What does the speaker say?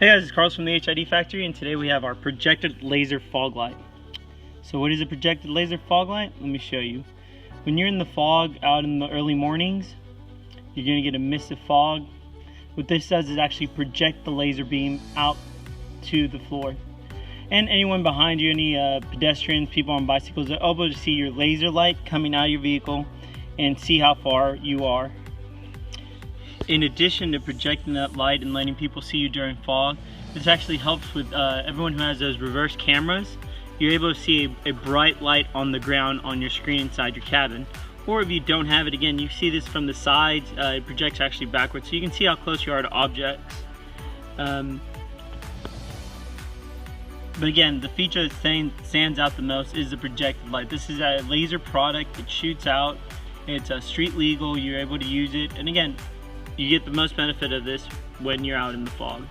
Hey guys, it's Carlos from the HID Factory, and today we have our projected laser fog light. So what is a projected laser fog light? Let me show you. When you're in the fog out in the early mornings, you're going to get a mist of fog. What this does is actually project the laser beam out to the floor. And anyone behind you, any pedestrians, people on bicycles, are able to see your laser light coming out of your vehicle and see how far you are. In addition to projecting that light and letting people see you during fog, this actually helps with everyone who has those reverse cameras. You're able to see a bright light on the ground on your screen inside your cabin. Or if you don't have it, again, you see this from the sides, it projects actually backwards, so you can see how close you are to objects. But again, the feature that stands out the most is the projected light. This is a laser product, it shoots out, it's street legal, you're able to use it, and again, you get the most benefit of this when you're out in the fog.